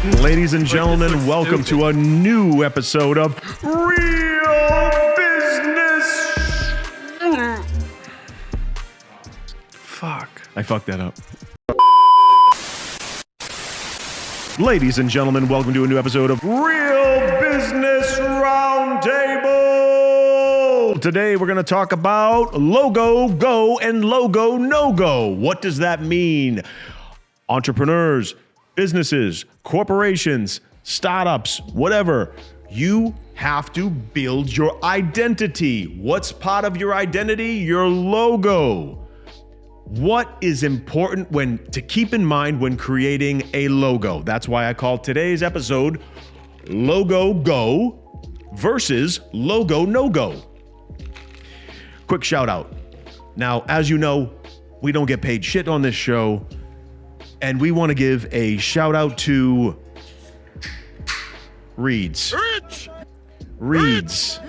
Ladies and gentlemen, welcome to a new episode of Real Business. Fuck. I fucked that up. Ladies and gentlemen, welcome to a new episode of Real Business Roundtable. Today we're going to talk about logo go and logo no go. What does that mean? Entrepreneurs, businesses, corporations, startups, whatever. You have to build your identity. What's part of your identity? Your logo. What is important to keep in mind when creating a logo? That's why I call today's episode Logo Go versus Logo No Go. Quick shout out. Now, as you know, we don't get paid shit on this show, and we want to give a shout out to Reed's. Reed's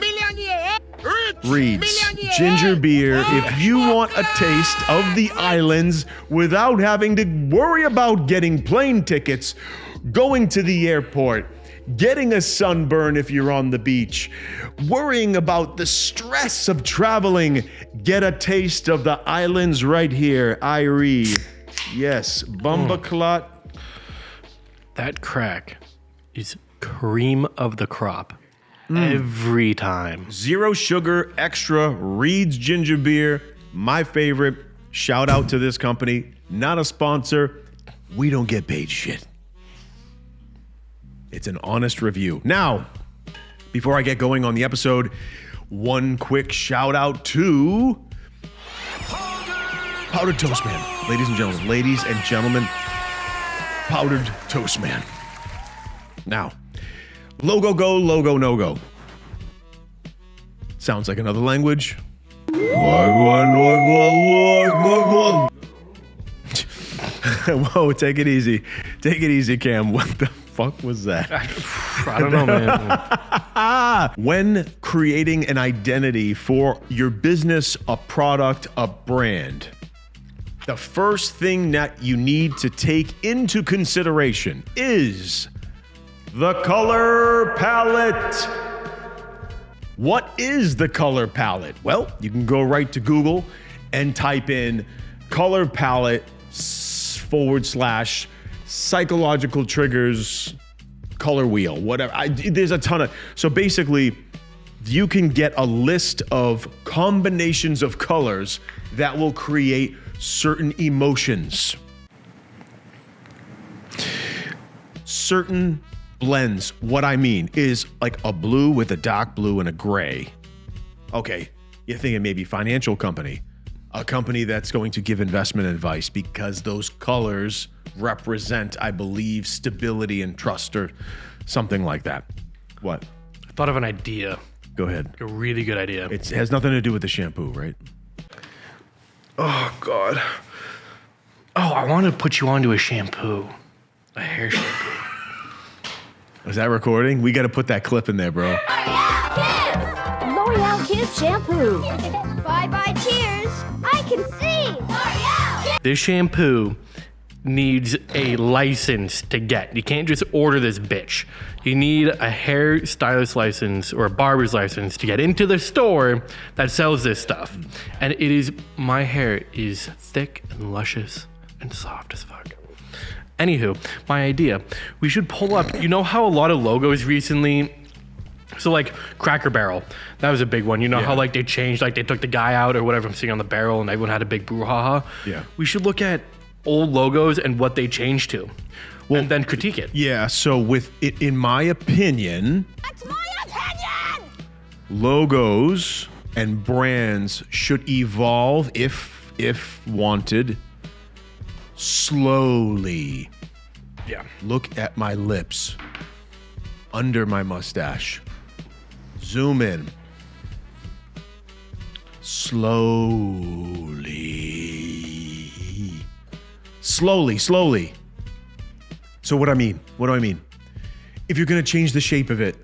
ginger beer. If you want a taste of the islands without having to worry about getting plane tickets, going to the airport, getting a sunburn if you're on the beach, worrying about the stress of traveling, get a taste of the islands right here. Irie. Yes, Bumbaclot. That crack is cream of the crop. Every time. Zero sugar, extra, Reed's ginger beer, my favorite. Shout out to this company. Not a sponsor. We don't get paid shit. It's an honest review. Now, before I get going on the episode, one quick shout out to Powdered Toast Man. Ladies and gentlemen, Powdered Toast Man. Now, logo go, logo no go. Sounds like another language. Whoa, take it easy. Take it easy, Cam. What the fuck was that? I don't know, man. When creating an identity for your business, a product, a brand, the first thing that you need to take into consideration is the color palette. What is the color palette? Well, you can go right to Google and type in color palette / psychological triggers color wheel, whatever. There's a ton of, so basically you can get a list of combinations of colors that will create certain emotions. Certain blends. What I mean is like a blue with a dark blue and a gray. Okay, you're thinking maybe financial company, a company that's going to give investment advice because those colors represent, I believe, stability and trust or something like that. What? I thought of an idea. Go ahead. A really good idea. It has nothing to do with the shampoo, right? Oh, God. Oh, I want to put you onto a shampoo. A hair shampoo. Is that recording? We got to put that clip in there, bro. L'Oreal Kids shampoo. Bye-bye, cheers. I can see. L'Oreal Kids. This shampoo needs a license to get. You can't just order this bitch. You need a hairstylist license or a barber's license to get into the store that sells this stuff. And my hair is thick and luscious and soft as fuck. Anywho, my idea, we should pull up, you know how a lot of logos recently, so like Cracker Barrel, that was a big one. You know how like they changed, like they took the guy out or whatever from sitting on the barrel and everyone had a big brouhaha? Yeah. We should look at old logos and what they changed to, and then critique it. Yeah, so with it, in my opinion, That's my opinion. logos and brands should evolve if wanted slowly. Yeah. Look at my lips under my mustache. Zoom in. Slowly. So what do I mean? If you're going to change the shape of it,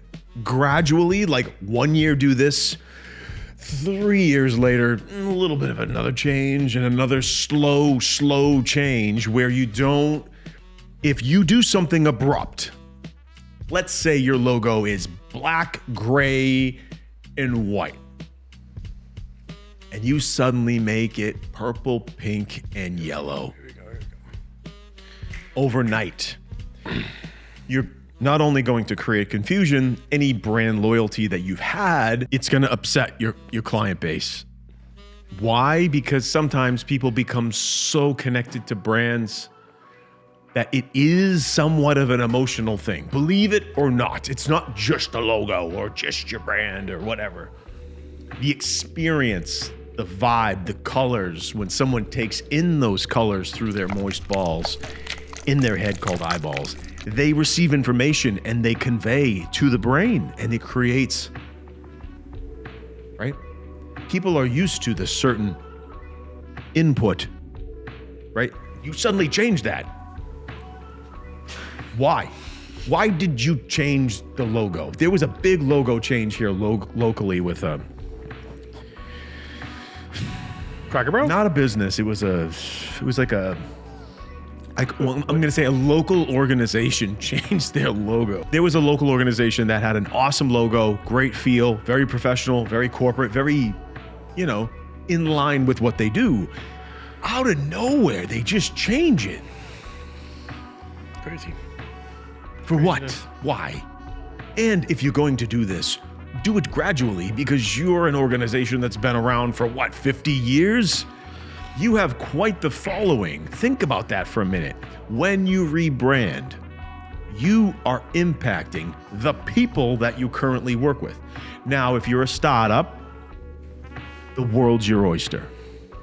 gradually, like 1 year do this, 3 years later, a little bit of another change and another slow change where you don't, if you do something abrupt, Let's say your logo is black, gray, and white. And you suddenly make it purple, pink, and yellow. Here we go. Overnight, you're not only going to create confusion, any brand loyalty that you've had, it's going to upset your client base. Why? Because sometimes people become so connected to brands that it is somewhat of an emotional thing. Believe it or not, it's not just a logo or just your brand or whatever. The experience, the vibe, the colors, when someone takes in those colors through their moist balls in their head called eyeballs, they receive information and they convey to the brain, and it creates, right? People are used to this certain input, right? You suddenly change that. Why? Why did you change the logo? There was a big logo change here locally with Cracker Barrel? not a business. It was like a, I'm going to say a local organization changed their logo. There was a local organization that had an awesome logo, great feel, very professional, very corporate, very, in line with what they do. Out of nowhere, they just change it. Crazy. For what? Why? And if you're going to do this, do it gradually, because you're an organization that's been around for 50 years? You have quite the following. Think about that for a minute. When you rebrand, you are impacting the people that you currently work with. Now, if you're a startup, the world's your oyster.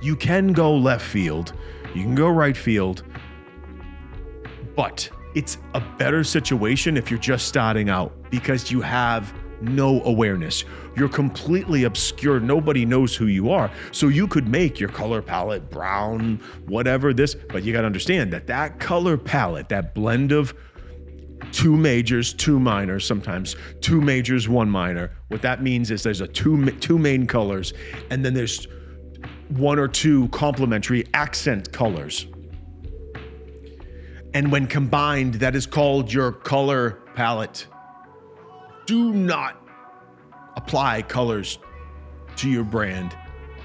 You can go left field, you can go right field, but it's a better situation if you're just starting out, because you have no awareness. You're completely obscure. Nobody knows who you are. So you could make your color palette brown, whatever this, but you got to understand that color palette, that blend of two majors, two minors, sometimes two majors, one minor. What that means is there's two main colors, and then there's one or two complementary accent colors. And when combined, that is called your color palette. Do not apply colors to your brand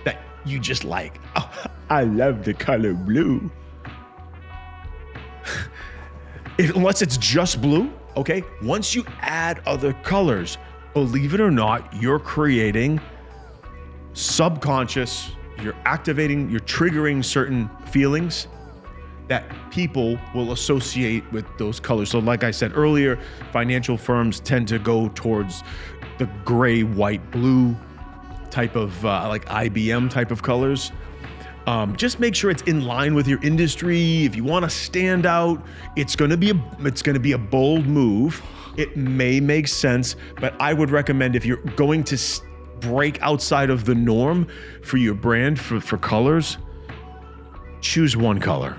that you just like. Oh, I love the color blue. Unless it's just blue, okay? Once you add other colors, believe it or not, you're creating subconscious, you're triggering certain feelings that people will associate with those colors. So like I said earlier, financial firms tend to go towards the gray, white, blue type of like IBM type of colors. Just make sure it's in line with your industry. If you want to stand out, it's going to be a bold move. It may make sense, but I would recommend, if you're going to break outside of the norm for your brand, for colors, choose one color.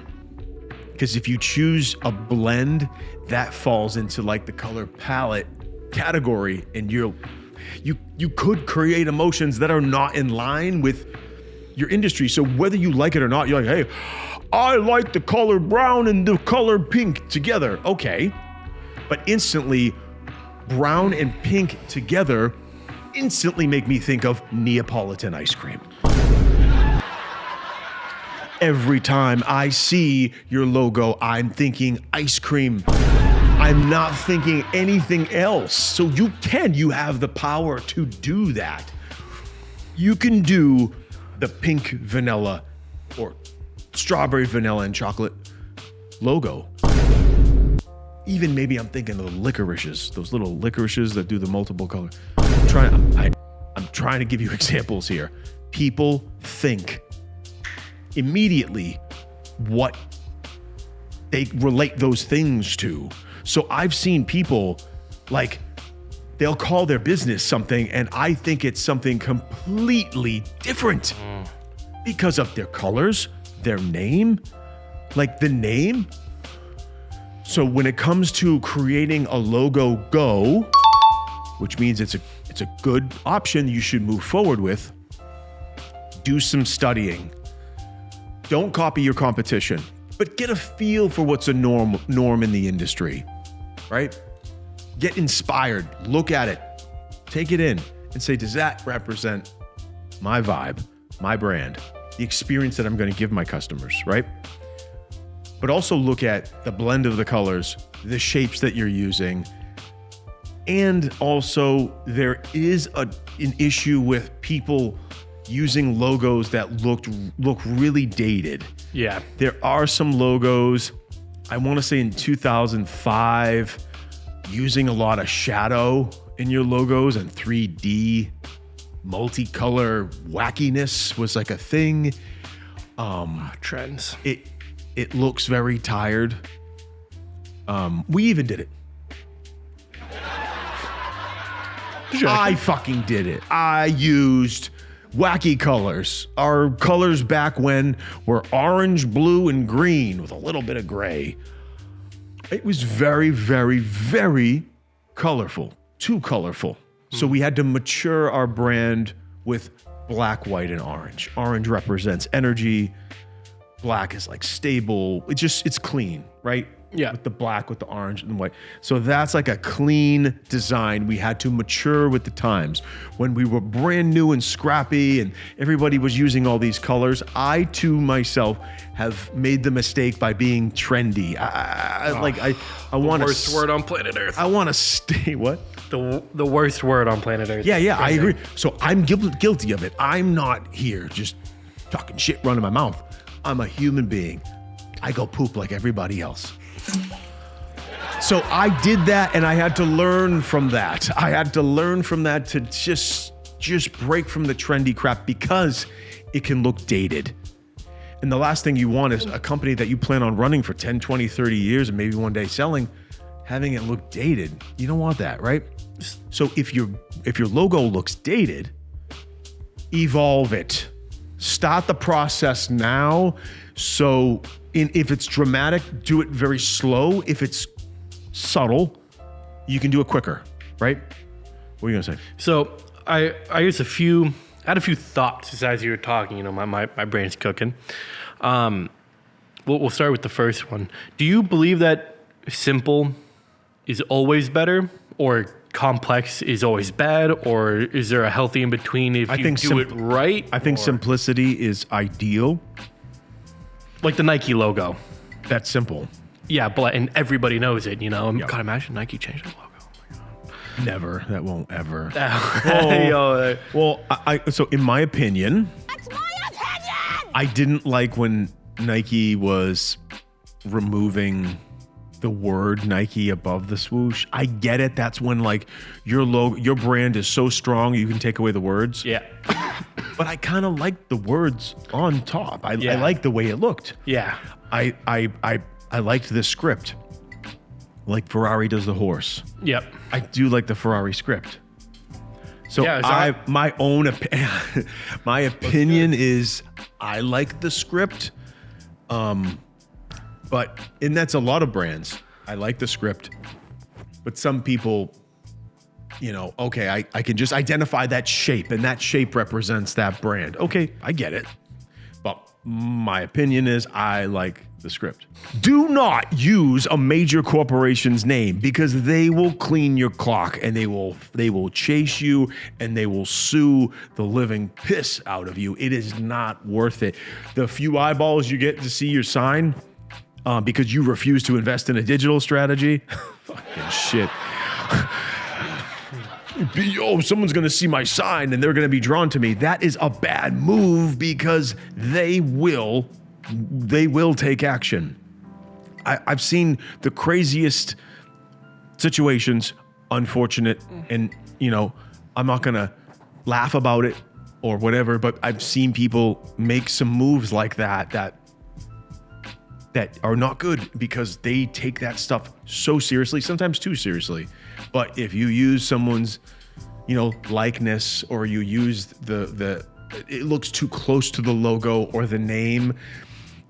Because if you choose a blend, that falls into like the color palette category, and you could create emotions that are not in line with your industry. So whether you like it or not, you're like, hey, I like the color brown and the color pink together. Okay. But instantly, brown and pink together instantly make me think of Neapolitan ice cream. Every time I see your logo, I'm thinking ice cream. I'm not thinking anything else. So you have the power to do that. You can do the pink vanilla or strawberry vanilla and chocolate logo. Even maybe I'm thinking of the licorices, those little licorices that do the multiple color. I'm trying to give you examples here. People think immediately what they relate those things to. So I've seen people, like, they'll call their business something, and I think it's something completely different because of their colors, their name, like the name. So when it comes to creating a logo go, which means it's a good option you should move forward with, do some studying. Don't copy your competition, but get a feel for what's a norm in the industry, right? Get inspired. Look at it. Take it in and say, does that represent my vibe, my brand, the experience that I'm going to give my customers, right? But also look at the blend of the colors, the shapes that you're using. And also there is an issue with people using logos that look really dated. Yeah. There are some logos, I want to say in 2005, using a lot of shadow in your logos and 3D multicolor wackiness was like a thing. Trends. It looks very tired. We even did it. I fucking did it. I used wacky colors. Our colors back when were orange, blue, and green with a little bit of gray. It was very, very, very colorful. Too colorful. So we had to mature our brand with black, white, and orange. Orange represents energy. Black is like stable. It's clean, right? Yeah. With the black, with the orange and the white. So that's like a clean design. We had to mature with the times. When we were brand new and scrappy and everybody was using all these colors, I too myself have made the mistake by being trendy. I want to. Worst word on planet Earth. I want to stay. What? The worst word on planet Earth. Yeah, I agree. So I'm guilty of it. I'm not here just talking shit, running my mouth. I'm a human being. I go poop like everybody else. So I did that, and I had to learn from that. I had to learn from that to just break from the trendy crap because it can look dated. And the last thing you want is a company that you plan on running for 10, 20, 30 years and maybe one day selling, having it look dated. You don't want that, right? So if your logo looks dated, evolve it. Start the process now. So if it's dramatic, do it very slow. If it's subtle, you can do it quicker, right? What are you gonna say? So I had a few thoughts as you were talking. You know, my brain's cooking. We'll start with the first one. Do you believe that simple is always better, or complex is always bad, or is there a healthy in between if you do it right? I think simplicity is ideal. Like the Nike logo. That's simple. Yeah, and everybody knows it, you know. God, imagine Nike changed the logo. Oh my God. Never. That won't ever. Well, so in my opinion, That's my opinion! I didn't like when Nike was removing the word Nike above the swoosh. I get it. That's when like your brand is so strong you can take away the words. Yeah. But I kind of liked the words on top. I liked the way it looked. Yeah. I liked the script. Like Ferrari does the horse. Yep. I do like the Ferrari script. So Yeah, my opinion is I like the script. But that's a lot of brands. I like the script. But some people, you know, okay, I can just identify that shape, and that shape represents that brand. Okay, I get it. But my opinion is I like the script. Do not use a major corporation's name, because they will clean your clock, and they will chase you, and they will sue the living piss out of you. It is not worth it. The few eyeballs you get to see your sign, because you refuse to invest in a digital strategy, fucking shit. Oh, someone's going to see my sign and they're going to be drawn to me. That is a bad move, because they will take action. I've seen the craziest situations, unfortunate, and you know, I'm not going to laugh about it or whatever, but I've seen people make some moves like that are not good, because they take that stuff so seriously, sometimes too seriously. But if you use someone's, you know, likeness, or you use it looks too close to the logo or the name,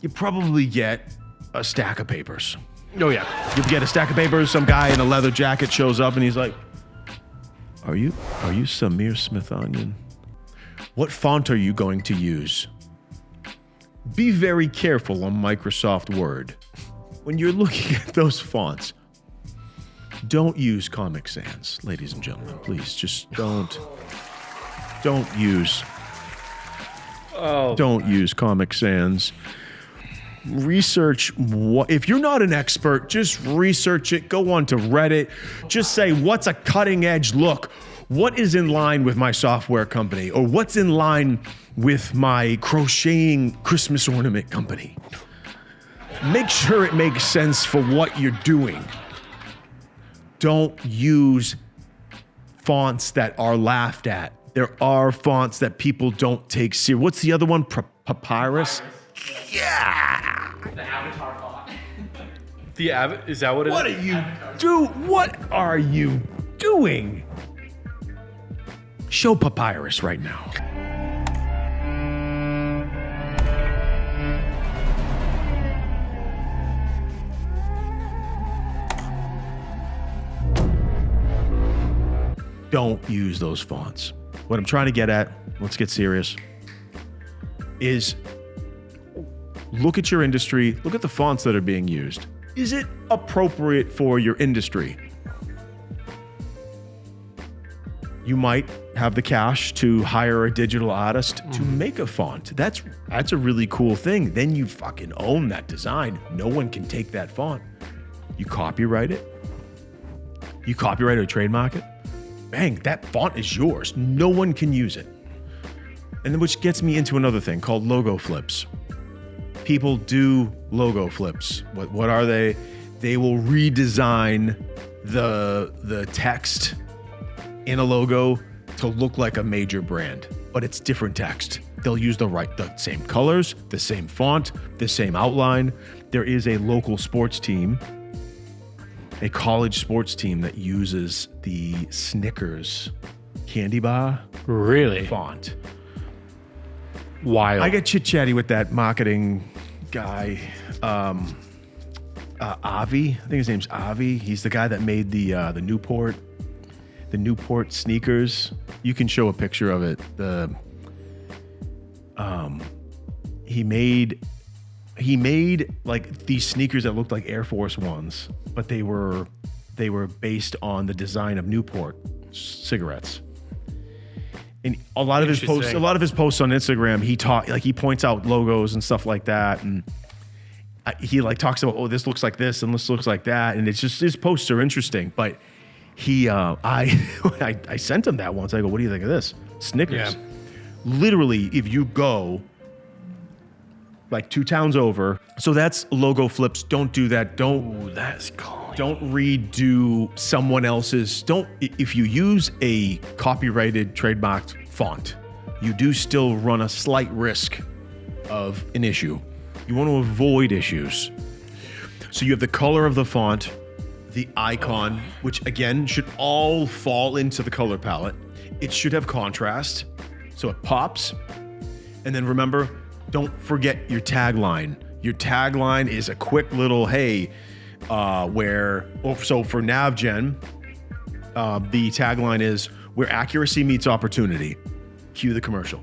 you probably get a stack of papers. Oh yeah. You get a stack of papers, some guy in a leather jacket shows up and he's like, Are you Samir Smith-Onion? What font are you going to use? Be very careful on Microsoft Word. When you're looking at those fonts, Don't use Comic Sans, ladies and gentlemen. Please, just don't use Comic Sans. Research what if you're not an expert, just research it. Go on to Reddit. Just say, what's a cutting edge look? What is in line with my software company? Or what's in line with my crocheting Christmas ornament company? Make sure it makes sense for what you're doing. Don't use fonts that are laughed at. There are fonts that people don't take serious. What's the other one? Papyrus? Yeah. The Avatar font. Is that what it is? What are you doing? Show Papyrus right now. Don't use those fonts. What I'm trying to get at, let's get serious, is look at your industry, look at the fonts that are being used. Is it appropriate for your industry? You might have the cash to hire a digital artist to make a font. That's a really cool thing. Then you fucking own that design. No one can take that font. You copyright it. You copyright or trademark it. Bang, that font is yours. No one can use it. And then which gets me into another thing called logo flips. People do logo flips. What are they? They will redesign the text in a logo to look like a major brand, but it's different text. They'll use the same colors, the same font, the same outline. There is a local sports team, a college sports team that uses the Snickers candy bar font. Wild. I get chit-chatty with that marketing guy, Avi. I think his name's Avi. He's the guy that made the Newport sneakers. You can show a picture of it. He made like these sneakers that looked like Air Force Ones, but they were based on the design of Newport cigarettes. And a lot of his posts on Instagram, he points out logos and stuff like that, and he like talks about, oh, this looks like this and this looks like that, and it's just his posts are interesting. But I sent him that once. I go, what do you think of this? Snickers. Yeah. Literally, if you go like 2 towns over, so that's logo flips. Don't do that. That's cool. Don't redo someone else's. If you use a copyrighted, trademarked font, you do still run a slight risk of an issue. You want to avoid issues. So you have the color of the font, the icon, which again should all fall into the color palette. It should have contrast, so it pops. And then remember, don't forget your tagline. Your tagline is a quick little, hey, so for NavGen, the tagline is where accuracy meets opportunity. Cue the commercial.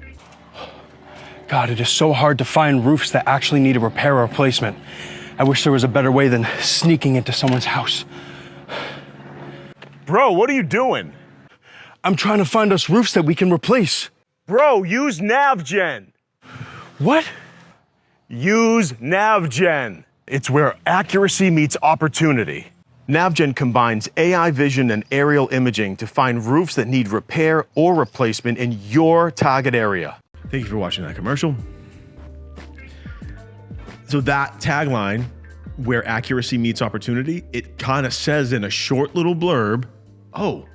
God, it is so hard to find roofs that actually need a repair or replacement. I wish there was a better way than sneaking into someone's house. Bro, what are you doing? I'm trying to find us roofs that we can replace. Bro, use NavGen. What? Use NavGen. It's where accuracy meets opportunity. NavGen combines AI vision and aerial imaging to find roofs that need repair or replacement in your target area. Thank you for watching that commercial. So that tagline, where accuracy meets opportunity, it kind of says in a short little blurb, oh,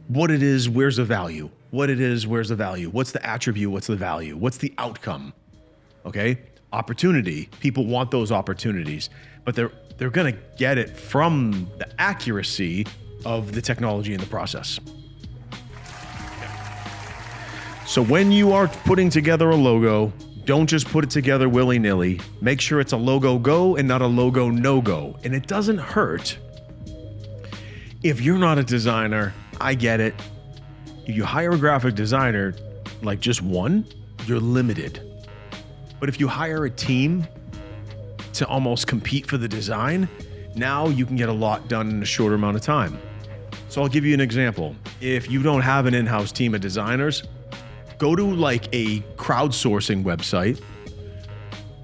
what it is, where's the value? What it is, where's the value? What's the attribute? What's the value? What's the outcome? Okay? Opportunity. People want those opportunities, but they're going to get it from the accuracy of the technology in the process. So when you are putting together a logo, don't just put it together willy-nilly. Make sure it's a logo go and not a logo no-go. And it doesn't hurt if you're not a designer. I get it. If you hire a graphic designer, like just one, you're limited. But if you hire a team to almost compete for the design, Now you can get a lot done in a shorter amount of time. So I'll give you an example. If you don't have an in-house team of designers, go to like a crowdsourcing website,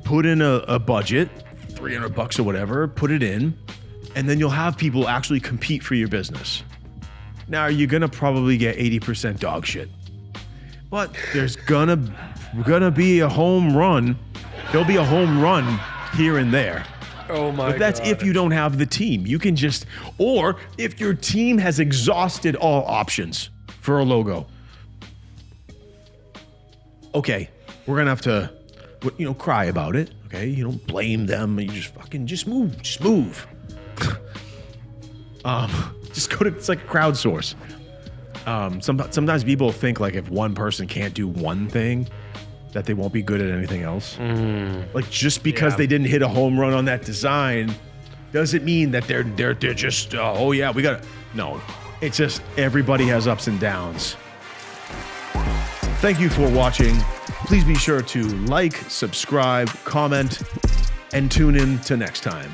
put in a budget, $300 or whatever, put it in, and then you'll have people actually compete for your business. Now you're gonna probably get 80% dog shit, but there's gonna be a home run. There'll be a home run here and there. Oh my But that's God. if you don't have the team. You can just, or if your team has exhausted all options for a logo. Okay, we're gonna have to, cry about it. Okay, you don't blame them. You just move. Just go to, it's like a crowdsource. Sometimes people think like if one person can't do one thing, that they won't be good at anything else. Like just because they didn't hit a home run on that design doesn't mean that they're just we gotta. No, it's just everybody has ups and downs. Thank you for watching. Please be sure to like, subscribe, comment, and tune in to next time.